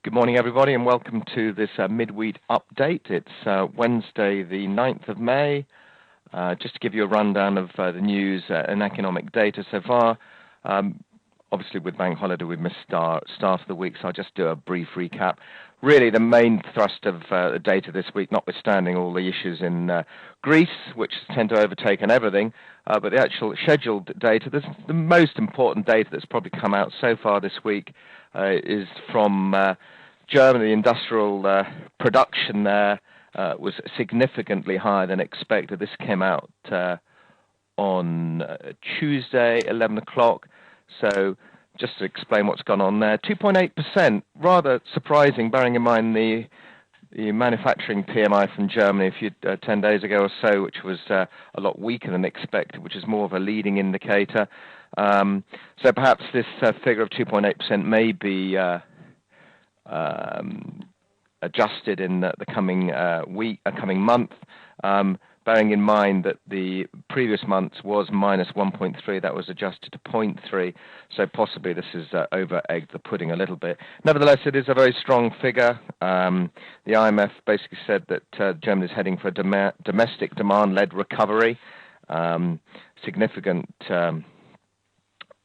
Good morning, everybody, and welcome to this midweek update. It's Wednesday, the 9th of May. Just to give you a rundown of the news and economic data so far. Obviously, with bank holiday, we missed start of the week, so I'll just do a brief recap. Really, the main thrust of the data this week, notwithstanding all the issues in Greece, which tend to overtake on everything, but the actual scheduled data, the most important data that's probably come out so far this week is from Germany. Industrial production there was significantly higher than expected. This came out on Tuesday, 11 o'clock. So just to explain what's gone on there, 2.8%, rather surprising, bearing in mind the manufacturing PMI from Germany 10 days ago or so, which was a lot weaker than expected, which is more of a leading indicator. So perhaps this figure of 2.8% may be adjusted in the coming coming month, bearing in mind that the previous month was minus 1.3, that was adjusted to 0.3, so possibly this is over-egged the pudding a little bit. Nevertheless, it is a very strong figure. The IMF basically said that Germany is heading for a domestic demand-led recovery, significant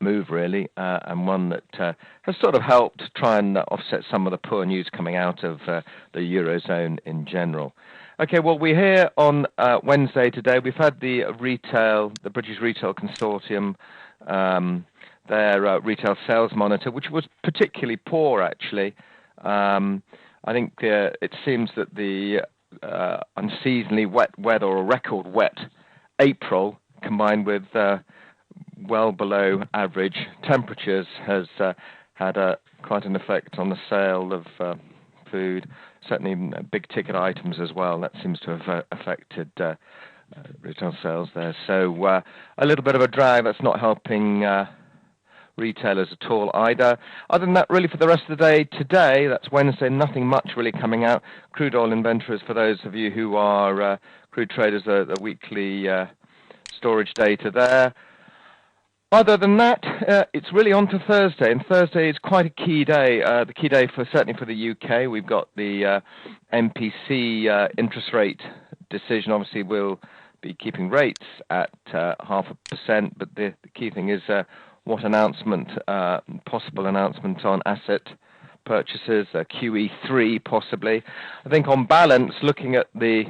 move really, and one that has sort of helped try and offset some of the poor news coming out of the Eurozone in general. Okay, well, we're here on Wednesday today. We've had the British Retail Consortium, their retail sales monitor, which was particularly poor, actually. I think it seems that the unseasonably wet weather, or record wet April, combined with well below average temperatures, has had quite an effect on the sale of food, certainly big ticket items as well. That seems to have affected retail sales there. So a little bit of a drag. That's not helping retailers at all either. Other than that, really, for the rest of the day today, that's Wednesday, nothing much really coming out. Crude oil inventories, for those of you who are crude traders, the weekly storage data there. Other than that, it's really on to Thursday, and Thursday is quite a key day. The key day certainly for the UK. We've got the MPC interest rate decision. Obviously, we'll be keeping rates at 0.5%, but the key thing is what announcement, possible announcement on asset purchases, QE3 possibly. I think on balance, looking at the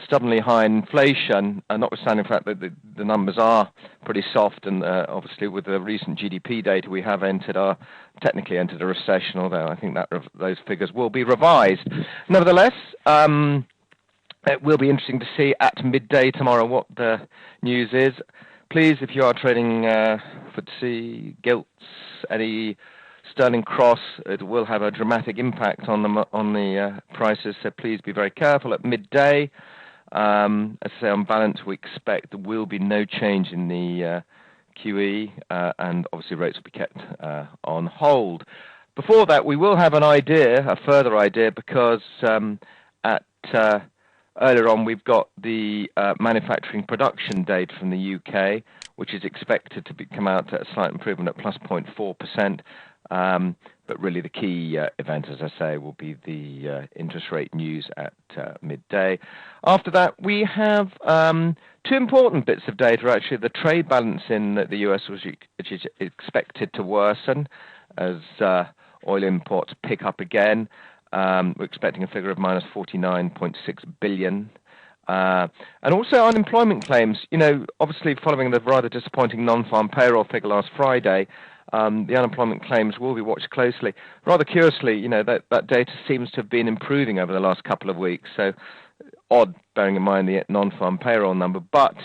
stubbornly high inflation, notwithstanding the fact that the numbers are pretty soft, and obviously with the recent GDP data, we have technically entered a recession, although I think that those figures will be revised. Nevertheless, it will be interesting to see at midday tomorrow what the news is. Please, if you are trading FTSE, gilts, any sterling cross, it will have a dramatic impact on the prices, so please be very careful at midday. As I say, on balance, we expect there will be no change in the QE, and obviously rates will be kept on hold. Before that, we will have a further idea, because earlier on we've got the manufacturing production data from the UK, which is expected to come out at a slight improvement at plus 0.4%. But really the key event, as I say, will be the interest rate news at midday. After that, we have two important bits of data, actually. The trade balance in the US, which is expected to worsen as oil imports pick up again. We're expecting a figure of minus 49.6 billion. And also unemployment claims. Obviously following the rather disappointing non-farm payroll figure last Friday, the unemployment claims will be watched closely. Rather curiously, that data seems to have been improving over the last couple of weeks. So odd, bearing in mind the non-farm payroll number, but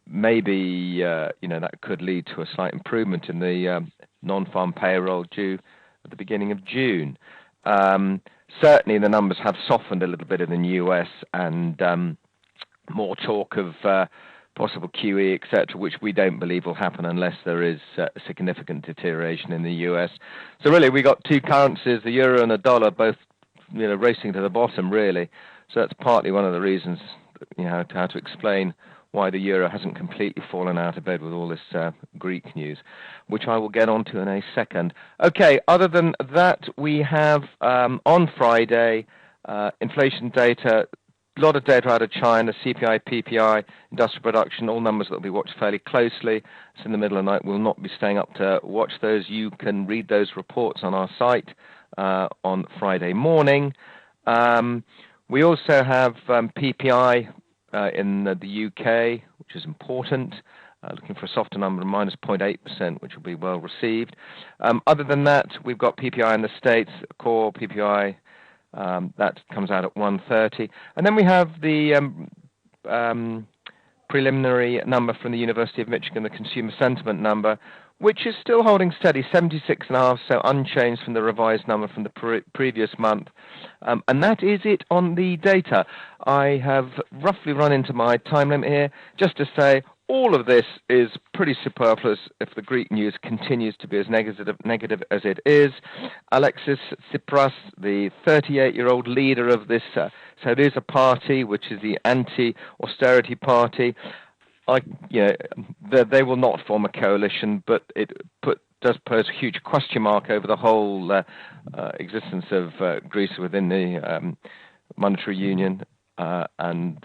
maybe that could lead to a slight improvement in the non-farm payroll due at the beginning of June. Certainly the numbers have softened a little bit in the US, and more talk of possible QE, etc., which we don't believe will happen unless there is a significant deterioration in the US. So really, we got two currencies, the euro and the dollar, both racing to the bottom, really. So that's partly one of the reasons, how to explain why the euro hasn't completely fallen out of bed with all this Greek news, which I will get onto in a second. Okay, other than that, we have on Friday inflation data. A lot of data out of China, CPI, PPI, industrial production, all numbers that will be watched fairly closely. It's in the middle of the night. We'll not be staying up to watch those. You can read those reports on our site on Friday morning. We also have PPI in the UK, which is important. Looking for a softer number of -0.8%, which will be well received. Other than that, we've got PPI in the States, core PPI. That comes out at 1:30. And then we have the preliminary number from the University of Michigan, the consumer sentiment number, which is still holding steady, 76.5, so unchanged from the revised number from the previous month. And that is it on the data. I have roughly run into my time limit here, just to say all of this is pretty superfluous if the Greek news continues to be as negative as it is. Alexis Tsipras, the 38-year-old leader of this Syriza party, which is the anti-austerity party, they will not form a coalition, but it does pose a huge question mark over the whole existence of Greece within the monetary union, and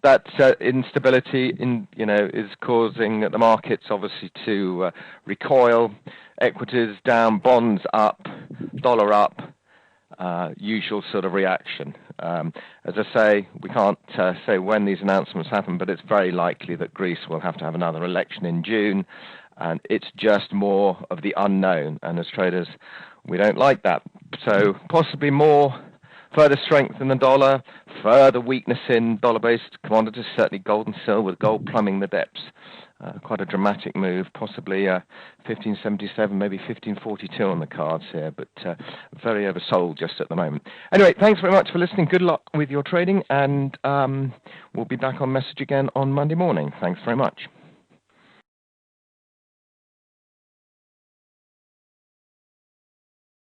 that instability is causing the markets obviously to recoil. Equities down, bonds up, dollar up. Usual sort of reaction. As I say, we can't say when these announcements happen, but it's very likely that Greece will have to have another election in June, and it's just more of the unknown. And as traders, we don't like that. So possibly more further strength in the dollar, further weakness in dollar-based commodities, certainly gold and silver, with gold plumbing the depths. Quite a dramatic move, possibly 1577, maybe 1542 on the cards here, but very oversold just at the moment. Anyway, thanks very much for listening. Good luck with your trading, and we'll be back on message again on Monday morning. Thanks very much.